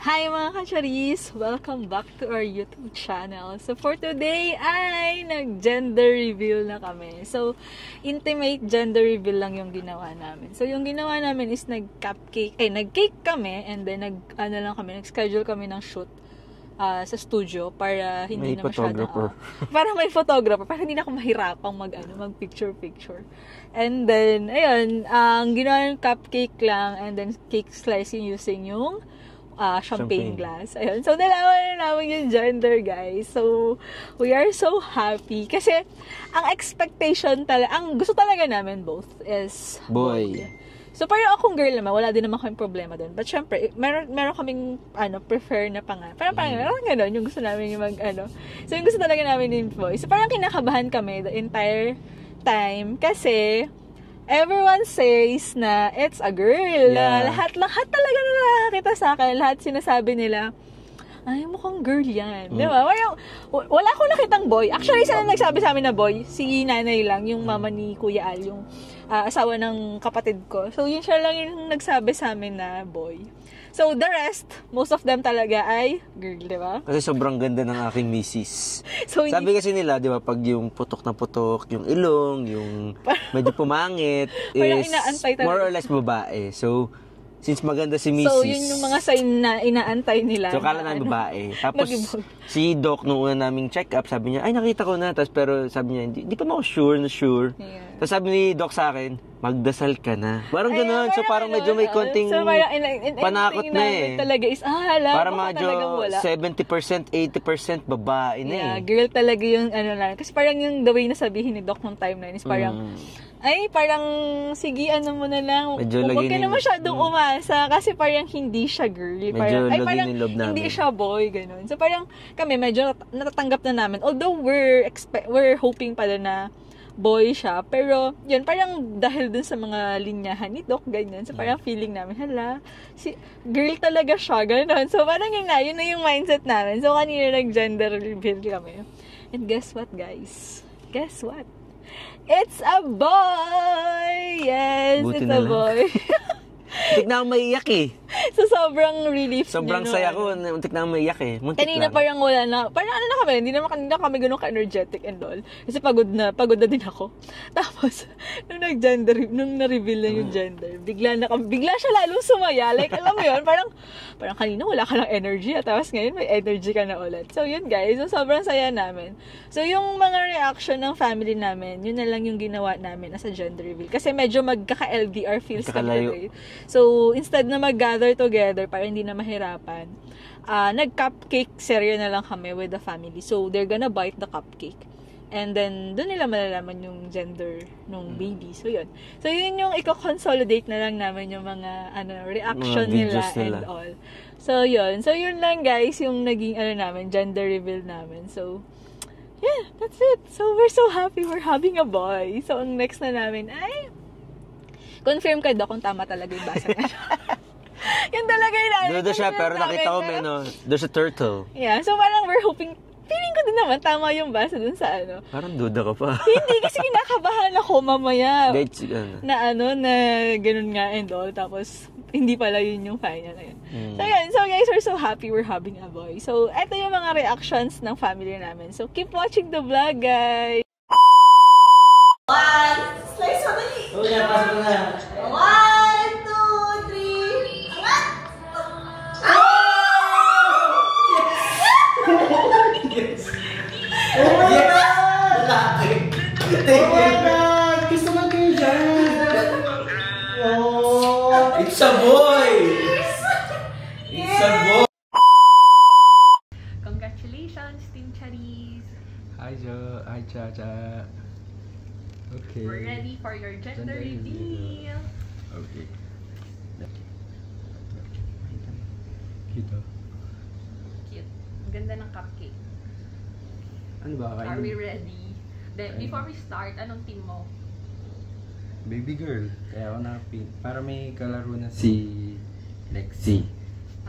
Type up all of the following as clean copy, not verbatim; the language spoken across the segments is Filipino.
Hi mga kacharis! Welcome back to our YouTube channel. So for today ay nag-gender reveal na kami. So intimate gender reveal lang yung ginawa namin. So yung ginawa namin is nag-cake kami and then nag-schedule kami ng shoot sa studio para hindi may na masyadong para may photographer, para hindi na ako mahirapang mag picture. And then ayun, ang ginawa ng cupcake lang and then cake slicing using yung champagne glass. Ayun. So, nalaman na namin yung gender, guys. So, we are so happy. Kasi, ang expectation talaga, ang gusto talaga namin both is boy. So, parang akong girl naman, wala din naman kaming problema doon. But, syempre, meron kaming, prefer na pangalan. Parang gano'n, yung gusto namin yung So, yung gusto talaga namin yung boy. So, parang kinakabahan kami the entire time. Kasi, everyone says na it's a girl. Yeah. Lahat talaga na nakakita sa akin. Lahat sinasabi nila, ay, mukhang girl yan. Di ba? Wala akong nakitang boy. Actually, isa na nagsabi sa amin na boy. Si nanay lang, yung mama ni Kuya Al, yung asawa ng kapatid ko. So, yun siya lang yung nagsabi sa amin na boy. So, the rest, most of them talaga ay girl, di ba? Kasi sobrang ganda ng aking misis. So, sabi kasi nila, di ba, pag yung putok na putok, yung ilong, yung medyo pumangit, is more or less babae. So, since maganda si misis. So, yun yung mga sign na inaantay nila. So, kala na babae. Tapos, si Doc, nung una naming check-up, sabi niya, ay, nakita ko na. Tapos, pero sabi niya, hindi pa ako sure. Yeah. Tapos sabi ni Doc sa akin, magdasal ka na. Parang gano'n. So, parang medyo may konting panakot na eh. Talaga is, para medyo 70%, 80% babae na eh. Yeah, girl talaga yung lang. Kasi parang yung the way na sabihin ni Doc nung time na yun is parang, parang, sige, mo na lang. Huwag ka na masyadong umasa. Kasi parang hindi siya girl. Parang, parang hindi siya boy, gano'n. So, parang kami medyo natatanggap na namin. Although, we're hoping pala na boy siya. Pero, yun, parang dahil dun sa mga linyahan ni Doc, ganyan. So, parang feeling namin, girl talaga siya, gano'n. So, parang yun na yung mindset namin. So, kanina nag-gender reveal kami. And guess what, guys? Guess what? It's a boy! Yes, buti it's a boy. Muntik na akong maiyak eh. So, sobrang relief. Sobrang saya ko. Muntik na akong maiyak eh. Kanina parang wala na. Parang na kami. Hindi naman kanina kami ganun ka-energetic and all. Kasi pagod na din ako. Tapos, nung na-reveal na yung gender, bigla siya lalong sumaya. Like, alam mo yun, parang kanina wala ka ng energy. Tapos ngayon, may energy ka na ulit. So, yun guys. So, sobrang saya namin. So, yung mga reaction ng family namin, yun na lang yung ginawa namin as a gender reveal. Kasi medyo magkaka-LDR feels kami. So, instead na mag-gather together para hindi na mahirapan, nag-cupcake serye na lang kami with the family. So, they're gonna bite the cupcake. And then, doon nila malalaman yung gender ng baby. So, yun. So, yun yung i-consolidate na lang namin yung mga reaction nila and all. So, yun. So, yun lang guys, yung naging namin, gender reveal namin. So, yeah, that's it. So, we're so happy we're having a boy. So, ang next na namin ay confirm ka daw kung tama talaga yung basa na. Yun talaga yung duda siya, pero nakita ko there's a turtle. Yeah, so parang we're hoping, feeling ko din naman tama yung basa dun sa Parang duda ka pa. Hindi, kasi kinakabahan ako mamaya. Na ganun nga and all. Tapos, hindi pala yun yung final na yun. So, yan. So, guys, we're so happy we're having a boy. So, eto yung mga reactions ng family namin. So, keep watching the vlog, guys. Slice mo dali! Pasok na. 1, 2, 3. Angat! Yes! Oh my God! Oh my God! Gusto mo kayo dyan! Oh! It's a boy! It's a boy! Congratulations, Team Charis! Hi, Jo. Hi, Cha-Cha. Okay. We're ready for your gender reveal. Okay. Cute. Cute. Ganda ng cupcake. Ano ba? Are we ready? Then, before we start, anong team mo? Baby girl. Kaya ako na-pink. Para may kalaro na si Lexi.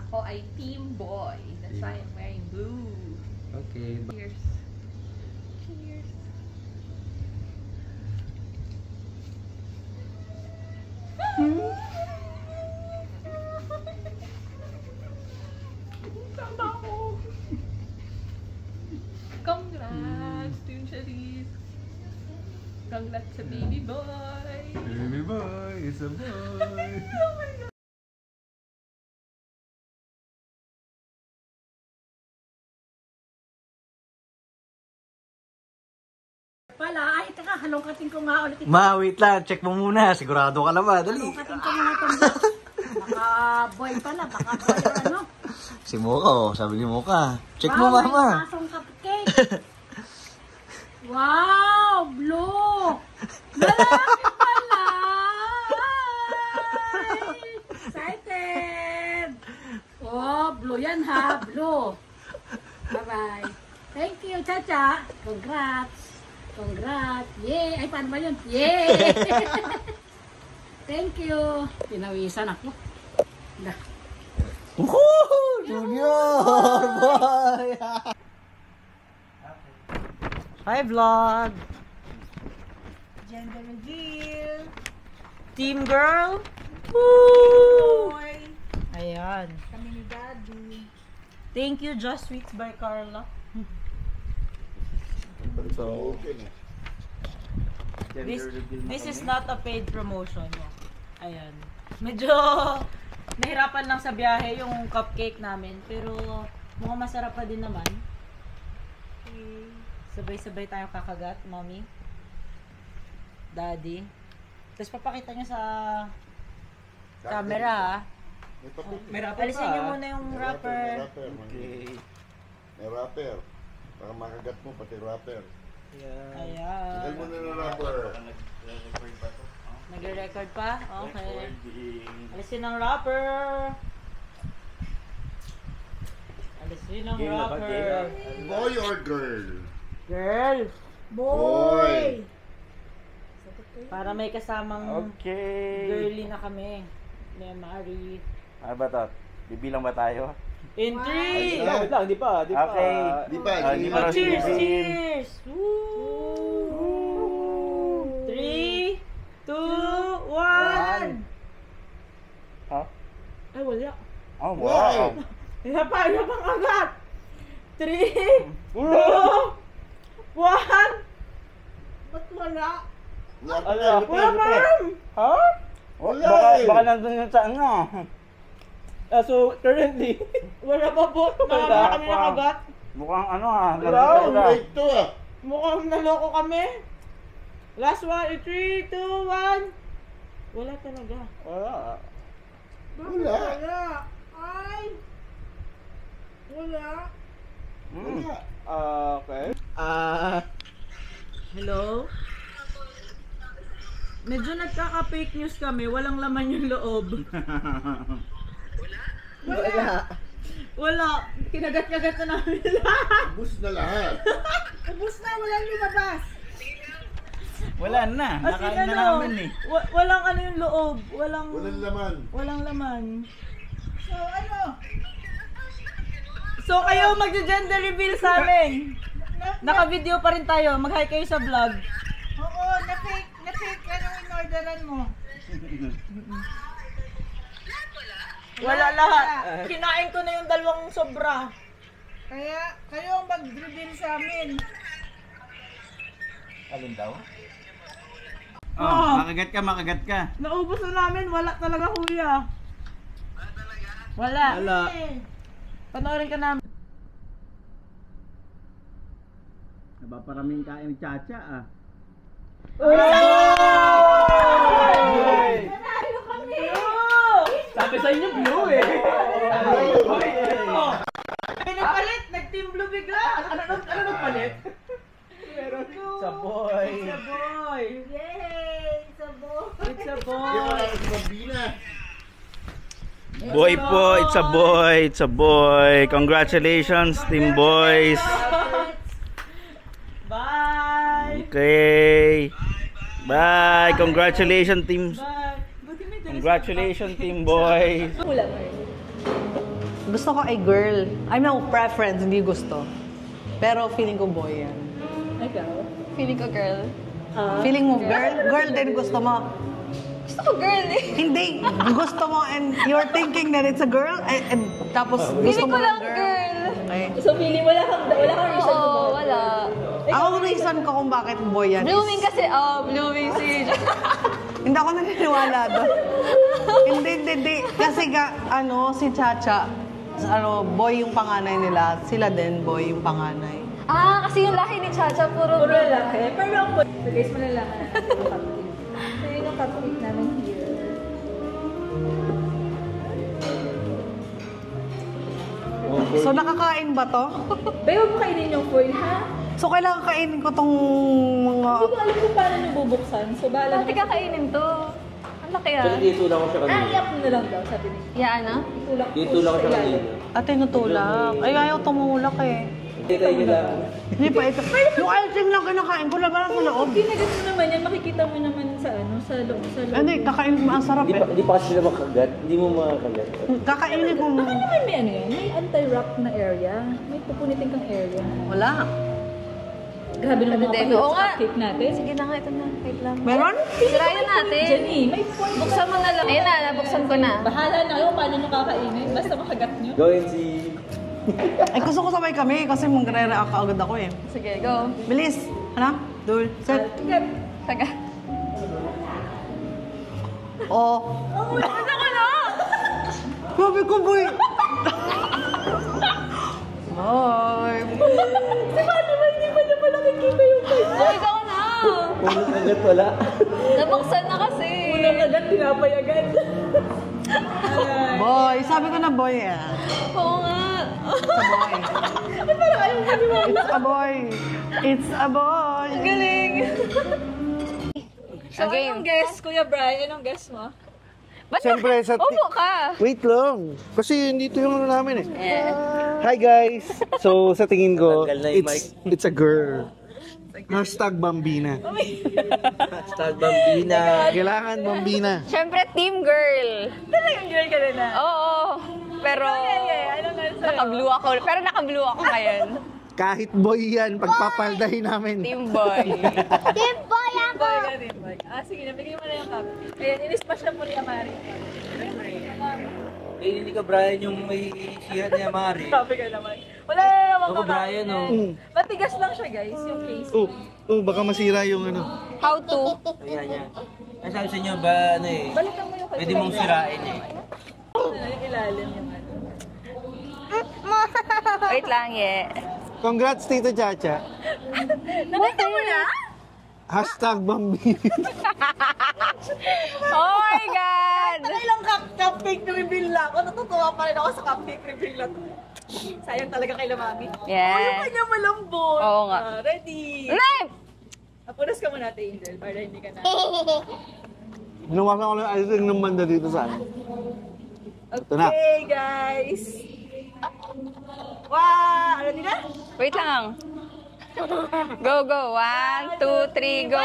Ako ay team boy. That's why I'm wearing blue. Okay. Cheers. Cheers. Congrats sa baby boy. Baby boy, it's a boy. Pala, ay, teka, halongkatin ko nga ulit ito. Ma, wait lang. Check mo muna. Sigurado ka naman. Dali. Halongkatin ko muna itong baka boy pala, baka boy or ano. Si Mocha, oh. Sabi ni Mocha. Check Wow, mo, Mama. may pasong cupcake. Wow, blue. Lalaki pala. Ay, excited. Oh, blue yan ha, blue. Bye-bye. Thank you, Chacha. Congrats. Congrats. Yay. Ay, paano ba yun? Yay. Thank you. Pinawisan ako. Woohoo! Junior! Boy! Hi, vlog! Gender reveal. Team girl! Woo! Boy. Ayan. Kami ni Daddy. Thank you, Just Sweets by Carla. This is not a paid promotion. Ayan. Medyo nahirapan lang sa biyahe yung cupcake namin. Pero mukhang masarap pa din naman. Sabay-sabay tayo kakagat, mommy. Daddy. Tapos papakita nyo sa camera, ha? May wrapper Alisin nyo muna yung wrapper. Okay. May wrapper. Baka makagat mo pati wrapper. Ayan. Tagal mo na ng wrapper. Nagre-record pa? Okay. Alisin ang wrapper. Alisin ang wrapper. Boy or girl? Girl! Boy! Para may kasamang Okay. girly na kami. Mary. Ano ba to? Bibilang ba tayo? In 3! Wait lang, di pa. Okay. Di ba? Di pa. Cheers! Cheers! Woo! 3, 2, 1! Ha? Ay, wala. Oh, Why? wow. Isa pang agad! 3, 2, 1! Ba't wala? Wala. Wala pa rin! Ha? Wala Baka nandun yun sa ano. So, currently, Wala pa po. Wala Wala kami pa. nakagat. mukhang ano ha. Wala. Wait to ah. Mukhang naloko kami. Last one, 3, 2, 1. Wala talaga. Wala. Wala. Wala. Ay. Wala. Wala. Okay. Hello? Medyo nagkaka-fake news kami. Walang laman yung loob. Wala. Kinagat-kagat na namin lahat. Ubus na lahat. Ubus na, walang lumabas. Wala na. As in, ano, walang ano yung loob. Walang laman. Walang laman. So, ano? So kayo magje-gender reveal sa amin. Naka-video pa rin tayo. Mag-hi kayo sa vlog. Oo, na-fake, ano in-orderan mo? Wala lahat. Kinain ko na yung dalawang sobra. Kaya, kayo ang mag-reveal sa amin. Alin daw? Oh, makagat ka. naubos na namin. Wala talaga, kuya. Wala. Panoorin ka namin. Napaparaming kain ng Chacha ah. Nanalo kami! Sabi sa inyo blue eh. Pinapalit. Nag-team blue bigla. Ano nagpalit? Sa boy. It's a boy. Yay! Sa boy! It's a Hindi wala boy. si Bambina. Boy po, it's a boy, it's a boy. Congratulations, team boys. Bye. Okay. Bye. Congratulations, team. Bye. Congratulations, team boys. Gusto ko ay girl. I know, preference, hindi gusto. Pero feeling ko boy yan. Ikaw? Feeling ko girl. Feeling mo girl? Girl din gusto mo. Gusto ko girl eh. Hindi. Gusto mo and you're thinking that it's a girl and tapos gusto Feeling mo ko lang ng girl. Okay. So feeling wala kang reason to Oo, wala. Ako reason ko kung bakit boy yan. Blooming kasi, blooming si... Hindi ako naniniwala doon. Hindi. Kasi si Chacha, boy yung panganay nila. Sila din, boy yung panganay. Kasi yung lahi ni Chacha, puro lalaki. Pero ang boy. So guys, malalaman natin yung cupcake. So yun yung cupcake namin here. So nakakain ba to? Bayo, huwag mo kainin yung foil, ha? So kailangan kainin ko tong mga... Hindi ko alam kung paano nyo bubuksan. So bahala na. Pati kakainin to. Ang laki Kasi tinutulak ko siya kanina. Iyak mo na lang daw, sabi niya. Yan, Tinutulak ko siya kanina. tinutulak. Ay, ayaw tumulak eh. Hindi pa ito. Yung icing lang kinakain ko, laban sa loob. Kinagat mo naman yan, makikita mo naman sa loob. Hindi, kakain mo, ang sarap eh. Hindi pa kasi sila makagat. Hindi mo makakagat. Kakainin ko mo. Baka naman may ano yan, may anti-wrap na area. May pupunitin kang area. Wala. Grabe naman mga pahirap sa cupcake natin. Sige na nga, ito na. Wait lang. Meron? Sirayan natin. Jenny, may point. Buksan mo na lang. Ayun na, nabuksan ko na. Bahala na kayo paano nyo kakainin. Basta makagat nyo. Go and see. Ay, gusto ko sabay kami kasi magre-react agad ako eh. Sige, go. Bilis. Ano? Dul. Set. Taga. Oh. Ano ko na? Grabe ko, boy. Boy. Paano ba hindi pa niya pala nakikita yung face? Wait ako na. Unang kagat wala. Nabuksan na kasi. Unang agad, tinapay agad. Boy. Sabi ko na boy eh. Oo nga. It's a boy. It's a boy. Galing. So, anong guess, Kuya Brian? Anong guess mo? Siyempre, Upo ka. Wait lang. Kasi dito yung ano namin eh. Hi guys! So, sa tingin ko, Tanggal na yung it's a girl. Hashtag Bambina. Hashtag Bambina. Kailangan Bambina. Siyempre, team girl. Talagang girl ka rin na. Oo. Pero, naka-blue ako. Pero naka-blue ako ngayon. Kahit boy yan, pagpapaldahin namin. Team boy. Team boy ako! Boy ka rin, boy. Sige, nabigay mo na yung cup. Ayan, in-smash na po ni Amari. Hindi ka Brian yung may sihat niya, Mari. Sabi ka naman. Wala na naman Ako Brian, oh. Matigas lang siya, guys, yung case. Baka masira yung ano. How to? Ayan. Ang sabi sa inyo ba, ano eh, Balikan mo yung pwede mong sirain eh. yung ilalim yung ano. Wait lang, Congrats, Tito Chacha. Nakita mo na? Hashtag Bambina. Oh my God! Ilang cupcake reveal na ako. Natutuwa pa rin ako sa cupcake reveal na to. Sayang talaga kay Mami. Yes. Yung kanya malambot. Oo nga. Ready? Nep! Apunas ka muna, Angel, para hindi ka na. Ginawasan ko lang icing ng banda dito sa ano. Ito na. Okay, guys. Wow! Ready na? Wait lang. Go, go. 1, 2, 3, go.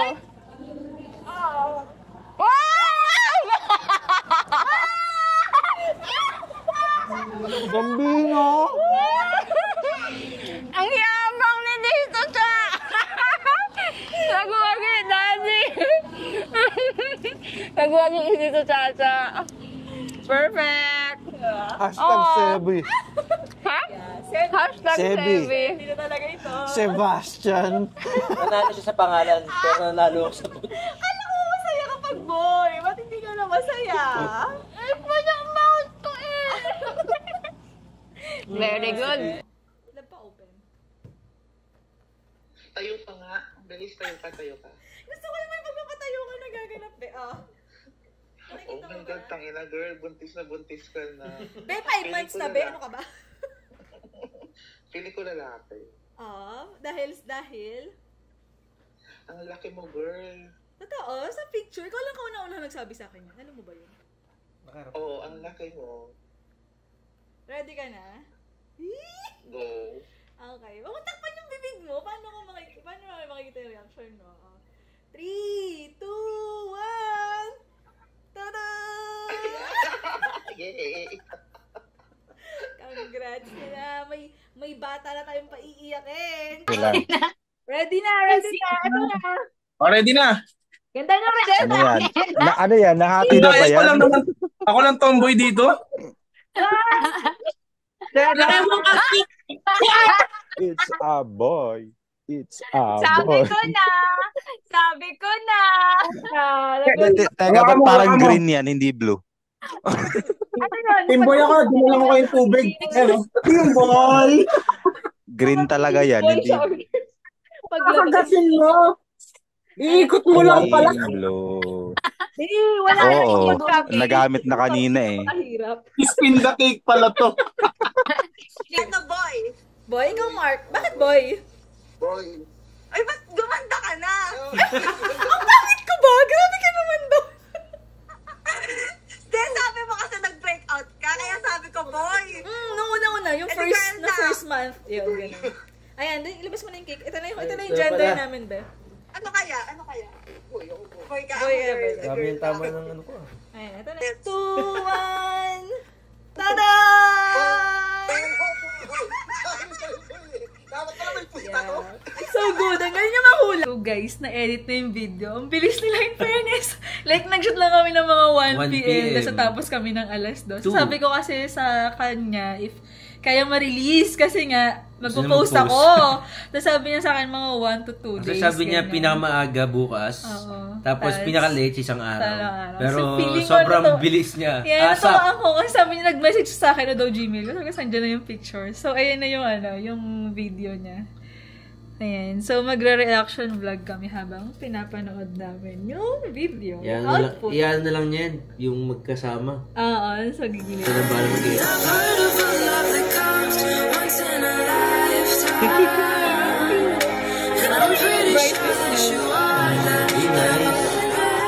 Bambino! Ang yabang ni Dito Cha! Nagwagi, Daddy! Nagwagi si Dito Chacha. Perfect! Hashtag Sebi. Ha? Sebi. Hashtag Sebi. Sebi. Dito talaga ito. Sebastian. Nanalo siya sa pangalan, pero nanalo ako sa Kala ko masaya kapag boy. Ba't hindi ka na masaya? Eh, manyang mouth ko eh. Very good. Lab pa open. Tayo pa nga. Bilis, tayo ka. Gusto ko yung may pagpapatayo ka na gaganap eh. Oh my God, tangina girl. Buntis ka na. Be, 5 months na, be. Ano ka ba? Feeling ko lalaki. Dahil? Ang laki mo, girl. Totoo, sa picture, ikaw lang kauna-una nagsabi sa akin yan. Alam mo ba yun? Oo, ang laki mo. Ready ka na? Go. Okay. Huwag mo takpan yung bibig mo. Paano makikita yung reaction mo? 3, 2, 1... Tada! Yay! Congrats na. May bata na tayong paiiyakin. Ready na. Ready na. Ito na. Ready na. Ganda na rin. Ano yan? Ano yan? Nahati na ba yan? Ako lang tomboy dito. It's a boy. It's Sabi ko na! Sabi ko na! Teka, ba't parang green yan, hindi blue? Timboy ako, dinala ko kayong tubig. Timboy! Green talaga yan, hindi Pagkagasin mo! Iikot mo lang pala. blue. Wala na Oo, yung cupcake. nagamit na kanina eh. Spin the cake pala to. Ano, boy? Boy? Ikaw, Mark. Bakit boy? Boy. Ay, ba't gumanda ka na? Ang pangit ko ba? Grabe ka naman doon. Then, sabi mo kasi nag-break out ka, kaya sabi ko, boy. Nung una-una, yung first month. Yun, ganun. Ayan, ilabas mo na yung cake. Ito na yung gender namin, be. Ano kaya? Boy ka. Boy ka. Sabi yung tama ng ano ko. Ayan, ito na. 2, 1. Tada! So good. Ang galing niya mahula. So guys, na-edit na yung video. Ang bilis nila in fairness. Like, nag-shoot lang kami ng mga 1 p.m. Tapos tapos kami ng alas 2. So sabi ko kasi sa kanya, if kaya ma-release kasi nga, magpo-post ako. Tapos sabi niya sa akin mga 1 to 2 days. Kasi sabi niya pinakamaaga bukas. Tapos pinaka-late isang araw. Pero sobrang bilis niya. Yeah, natuwa ako. Kasi sabi niya, nag-message sa akin na daw Gmail. Sabi ko, saan dyan na yung picture. So, ayan na yung video niya. Ayan. So, magre-reaction vlog kami habang pinapanood namin yung video. Iyan na lang yan. Yung magkasama. Oo, so gigilid. Ito na ba naman kayo?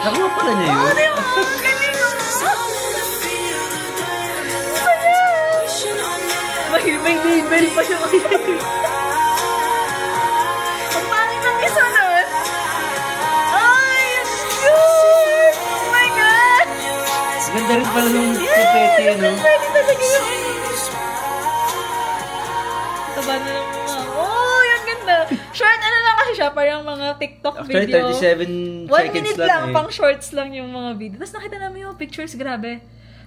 Nakuha pala niya yun. May label pa siya makikita. Ang pangit ng isa nun. Ay, cute! Oh my God! Ganda rin pala nung pipete, no? Pwede talaga yun. Taba na lang mga. Oh, yung ganda. Short ano lang kasi siya, parang mga TikTok video. After 37 1 seconds minute lang pang shorts lang yung mga video. Tapos nakita namin yung pictures, grabe.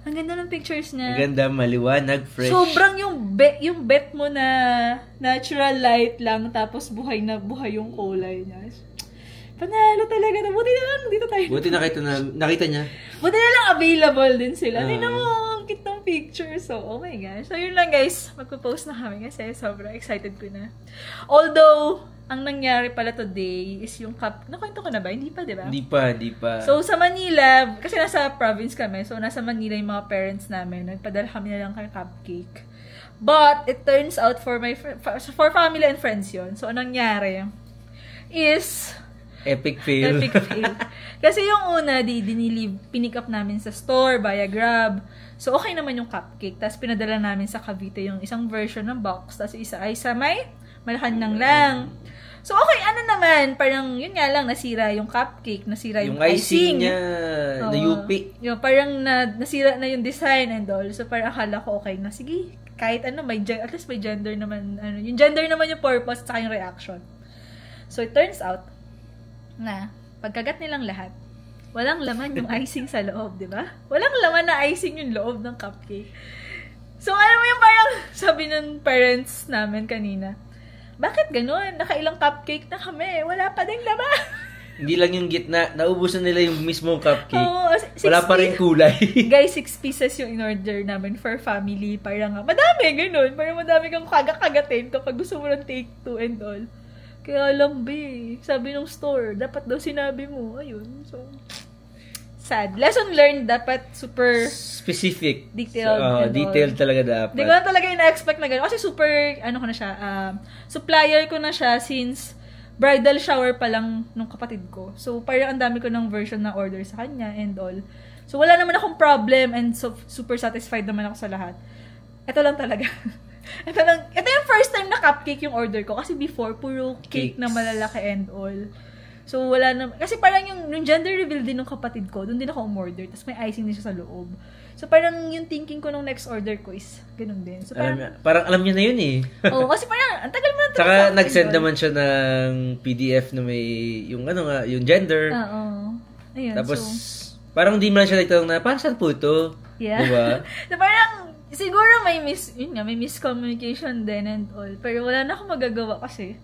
Ang ganda ng pictures niya. Ang ganda, maliwanag, fresh. Sobrang yung bet mo na natural light lang, tapos buhay na buhay yung kulay niya. Panalo talaga. Buti na lang, dito tayo. Buti nakita niya. Buti na lang available din sila. Tingnan mo, ang cute ng picture. So, oh my gosh. So, yun lang guys. Magpo-post na kami kasi sobrang excited ko na. Although, ang nangyari pala today is yung nakwento ko na ba? Hindi pa, di ba? Hindi pa. So, sa Manila, kasi nasa province kami, so nasa Manila yung mga parents namin. Nagpadala kami na lang kay cupcake. But, it turns out for family and friends yun. So, anong nangyari is Epic fail. Kasi yung una, pinick up namin sa store, via Grab. So, okay naman yung cupcake. Tapos, pinadala namin sa Cavite yung isang version ng box. Tapos, isa ay sa may Malacanang lang. So, okay, ano naman, parang, yun nga lang, nasira yung cupcake, nasira yung icing. Niya, na-UP. Yung parang nasira na yung design and all. So, parang akala ko, okay na, sige, kahit ano, at least may gender naman, yung gender naman yung purpose at yung reaction. So, it turns out, na pagkagat nilang lahat, walang laman yung icing sa loob, di ba? Walang laman na icing yung loob ng cupcake. So, alam mo yung parang sabi ng parents namin kanina, bakit ganun? Nakailang cupcake na kami. Wala pa ding laman. Hindi lang yung gitna. Naubusan nila yung mismong cupcake. Oo, wala pa rin kulay. Guys, 6 pieces yung in-order namin for family. Parang, madami, ganun. Parang madami kang kagagatin kapag gusto mo ng take 2 and all. Kaya alam, sabi ng store, dapat daw sinabi mo. Ayun, so, sad. Lesson learned, dapat super specific. Detailed. Detailed talaga dapat. Hindi ko na talaga ina-expect na gano'n. Kasi super, ko na siya, supplier ko na siya since bridal shower pa lang nung kapatid ko. So, parang ang dami ko ng version na order sa kanya and all. So, wala naman akong problem and super satisfied naman ako sa lahat. Ito lang talaga. Ito yung first time na cupcake yung order ko. Kasi before, puro cake na malalaki and all. So, wala na. Kasi parang yung gender reveal din ng kapatid ko, doon din ako umorder. Tapos may icing din siya sa loob. So, parang yung thinking ko nung next order ko is ganun din. So, parang alam niya na yun eh. Oo, kasi parang, ang tagal mo na Saka nag-send naman siya ng PDF na may, yung yung gender. Oo. Ayun, tapos, parang di man siya nagtanong na, parang saan po ito? Yeah. Diba? So, parang, siguro may miscommunication din and all. Pero wala na akong magagawa kasi.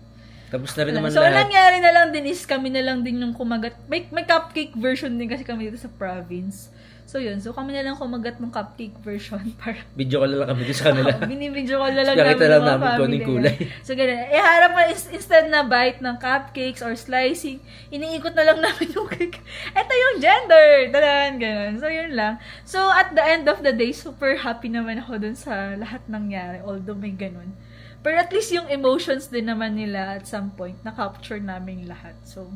Tapos na rin naman So, lahat. nangyari na lang din is kami na lang din yung kumagat. May cupcake version din kasi kami dito sa province. So, yun. So, kami na lang kumagat ng cupcake version para Video call lang kami dito sa kanila. binibidyo ko na lang Nakita lang yung mga namin kung family anong kulay. nila. So, ganun. Harap mo, instead na bite ng cupcakes or slicing, iniikot na lang namin yung cake. Ito yung gender! Tadan, ganun. So, yun lang. So, at the end of the day, super happy naman ako dun sa lahat nangyari. Although may ganun. Pero at least yung emotions din naman nila at some point, na-capture namin lahat. So,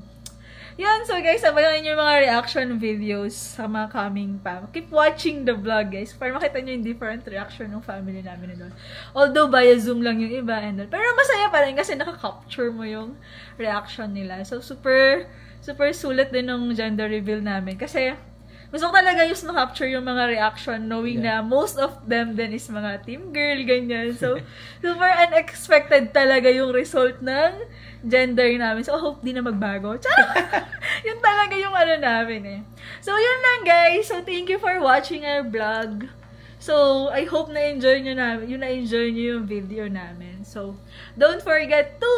yan. So, guys, abangan nyo yung mga reaction videos sa mga coming pa. Keep watching the vlog, guys, para makita nyo yung different reaction ng family namin doon. Although, via Zoom lang yung iba and all. Pero masaya pa rin kasi nakaka-capture mo yung reaction nila. So, super sulit din ng gender reveal namin. Kasi, gusto ko talaga yung ma-capture yung mga reaction knowing na most of them then is mga team girl, ganyan. So, super unexpected talaga yung result ng gender namin. So, I hope di na magbago. Yun talaga yung ano namin eh. So, yun lang guys. So, thank you for watching our vlog. So, I hope na-enjoy nyo yung video namin. So, don't forget to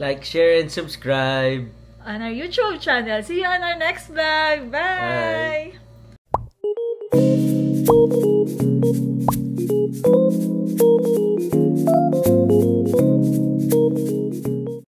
Like, share, and subscribe on our YouTube channel. See you on our next vlog. Bye! Bye.